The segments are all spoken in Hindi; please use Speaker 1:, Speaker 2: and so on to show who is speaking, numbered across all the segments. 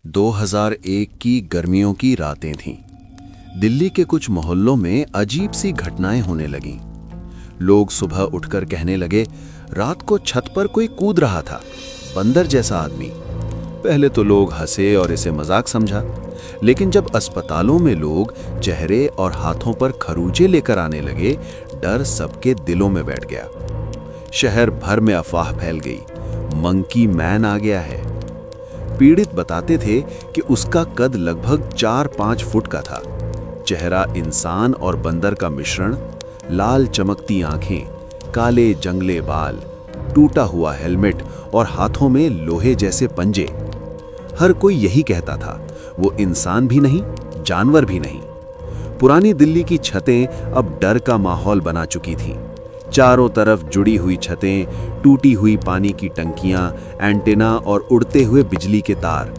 Speaker 1: 2001 की गर्मियों की रातें थीं। दिल्ली के कुछ मोहल्लों में अजीब सी घटनाएं होने लगीं। लोग सुबह उठकर कहने लगे, रात को छत पर कोई कूद रहा था, बंदर जैसा आदमी। पहले तो लोग हंसे और इसे मजाक समझा, लेकिन जब अस्पतालों में लोग चेहरे और हाथों पर खरूजे लेकर आने लगे, डर सबके दिलों में बैठ गया। शहर भर में अफवाह फैल गई, मंकी मैन आ गया है। पीड़ित बताते थे कि उसका कद लगभग 4-5 फुट का था, चेहरा इंसान और बंदर का मिश्रण, लाल चमकती आंखें, काले जंगले बाल, टूटा हुआ हेलमेट और हाथों में लोहे जैसे पंजे। हर कोई यही कहता था, वो इंसान भी नहीं, जानवर भी नहीं। पुरानी दिल्ली की छतें अब डर का माहौल बना चुकी थीं। चारों तरफ जुड़ी हुई छतें, टूटी हुई पानी की टंकियां, एंटेना और उड़ते हुए बिजली के तार।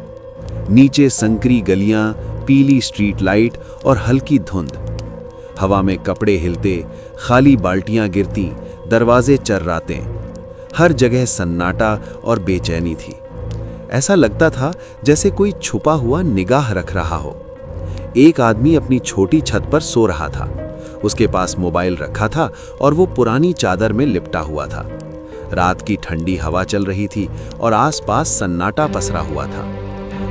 Speaker 1: नीचे संकरी गलियां, पीली स्ट्रीट लाइट और हल्की धुंध। हवा में कपड़े हिलते, खाली बाल्टियां गिरती, दरवाजे चर्राते। हर जगह सन्नाटा और बेचैनी थी। ऐसा लगता था जैसे कोई छुपा हुआ निगाह रख रहा हो। एक आदमी अपनी छोटी छत पर सो रहा था। उसके पास मोबाइल रखा था और वो पुरानी चादर में लिपटा हुआ था। रात की ठंडी हवा चल रही थी और आसपास सन्नाटा पसरा हुआ था।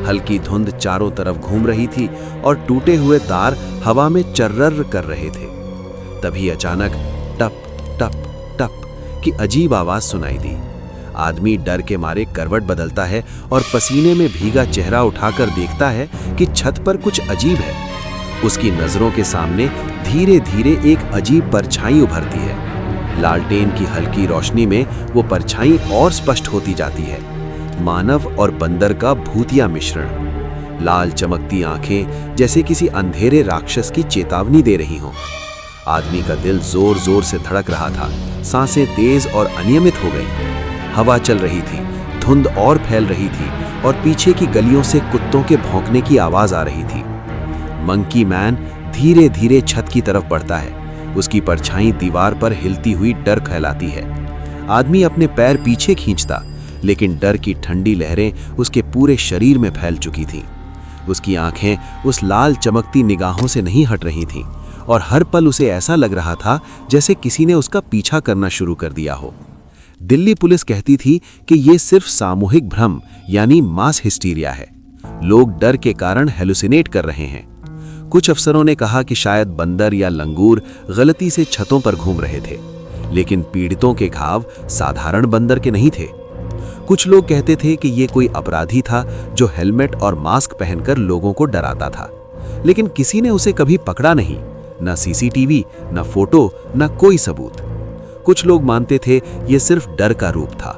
Speaker 1: हल्की धुंध चारों तरफ घूम रही थी और टूटे हुए तार हवा में चर्रर कर रहे थे। तभी अचानक टप टप टप की अजीब आवाज सुनाई दी। आदमी डर के मारे करवट बदलता है और पसीने में भीगा चेहरा उठाकर देखता है कि छत पर कुछ अजीब है। उसकी नजरों के सामने धीरे धीरे एक अजीब परछाई उभरती है। लालटेन की हल्की रोशनी में वो परछाई और स्पष्ट होती जाती है। मानव और बंदर का भूतिया मिश्रण। लाल चमकती आंखें जैसे किसी अंधेरे राक्षस की चेतावनी दे रही हों। आदमी का दिल जोर जोर से धड़क रहा था। सांसें तेज और अनियमित हो गई। हवा चल रही थी, धुंध और फैल रही थी और पीछे की गलियों से कुत्तों के भौंकने की आवाज आ रही थी। मंकी मैन धीरे धीरे छत की तरफ बढ़ता है। उसकी परछाई दीवार पर हिलती हुई डर फैलाती है। आदमी अपने पैर पीछे खींचता, लेकिन डर की ठंडी लहरें उसके पूरे शरीर में फैल चुकी थीं। उसकी आंखें उस लाल चमकती निगाहों से नहीं हट रही थीं और हर पल उसे ऐसा लग रहा था जैसे किसी ने उसका पीछा करना शुरू कर दिया हो। दिल्ली पुलिस कहती थी कि ये सिर्फ सामूहिक भ्रम यानी मास हिस्टीरिया है। लोग डर के कारण हेलुसिनेट कर रहे हैं। कुछ अफसरों ने कहा कि शायद बंदर या लंगूर गलती से छतों पर घूम रहे थे, लेकिन पीड़ितों के घाव साधारण बंदर के नहीं थे। कुछ लोग कहते थे कि ये कोई अपराधी था जो हेलमेट और मास्क पहनकर लोगों को डराता था, लेकिन किसी ने उसे कभी पकड़ा नहीं। न सीसीटीवी, न फोटो, न कोई सबूत। कुछ लोग मानते थे ये सिर्फ डर का रूप था।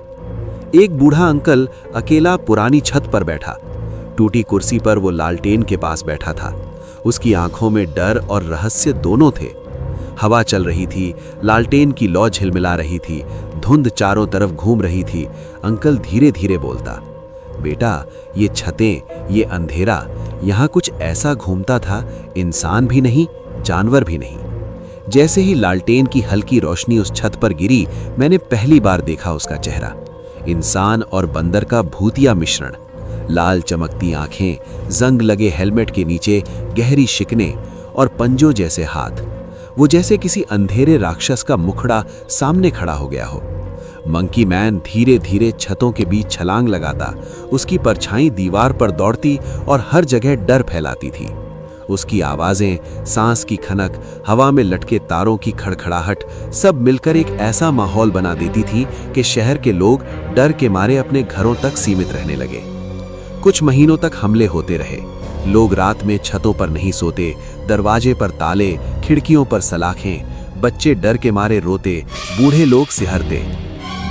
Speaker 1: एक बूढ़ा अंकल अकेला पुरानी छत पर बैठा। टूटी कुर्सी पर वो लालटेन के पास बैठा था। उसकी आंखों में डर और रहस्य दोनों थे। हवा चल रही थी, लालटेन की लौ झिलमिला रही थी, धुंध चारों तरफ घूम रही थी। अंकल धीरे धीरे बोलता, बेटा, ये छतें, ये अंधेरा, यहाँ कुछ ऐसा घूमता था, इंसान भी नहीं, जानवर भी नहीं। जैसे ही लालटेन की हल्की रोशनी उस छत पर गिरी, मैंने पहली बार देखा उसका चेहरा। इंसान और बंदर का भूतिया मिश्रण। लाल चमकती आंखें, जंग लगे हेलमेट के नीचे गहरी शिकने और पंजों जैसे हाथ। वो जैसे किसी अंधेरे राक्षस का मुखड़ा सामने खड़ा हो गया हो। मंकी मैन धीरे धीरे छतों के बीच छलांग लगाता। उसकी परछाई दीवार पर दौड़ती और हर जगह डर फैलाती थी। उसकी आवाजें, सांस की खनक, हवा में लटके तारों की खड़खड़ाहट, सब मिलकर एक ऐसा माहौल बना देती थी कि शहर के लोग डर के मारे अपने घरों तक सीमित रहने लगे। कुछ महीनों तक हमले होते रहे। लोग रात में छतों पर नहीं सोते, दरवाजे पर ताले, खिड़कियों पर सलाखें। बच्चे डर के मारे रोते, बूढ़े लोग सिहरते।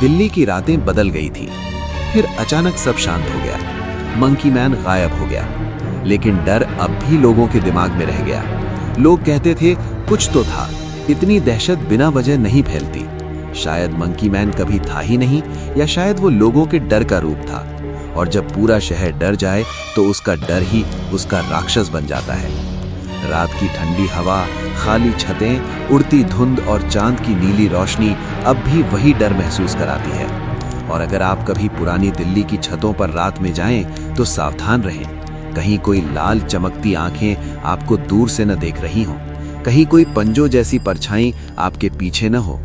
Speaker 1: दिल्ली की रातें बदल गई थी। फिर अचानक सब शांत हो गया। मंकी मैन गायब हो गया, लेकिन डर अब भी लोगों के दिमाग में रह गया। लोग कहते थे कुछ तो था, इतनी दहशत बिना वजह नहीं फैलती। शायद मंकी मैन कभी था ही नहीं, या शायद वो लोगों के डर का रूप था। और जब पूरा शहर डर जाए तो उसका डर ही उसका राक्षस बन जाता है। रात की ठंडी हवा, खाली छतें, उड़ती धुंध और चांद की नीली रोशनी अब भी वही डर महसूस कराती है। और अगर आप कभी पुरानी दिल्ली की छतों पर रात में जाएं तो सावधान रहें, कहीं कोई लाल चमकती आंखें आपको दूर से न देख रही हों, कहीं कोई पंजों जैसी परछाई आपके पीछे न हो।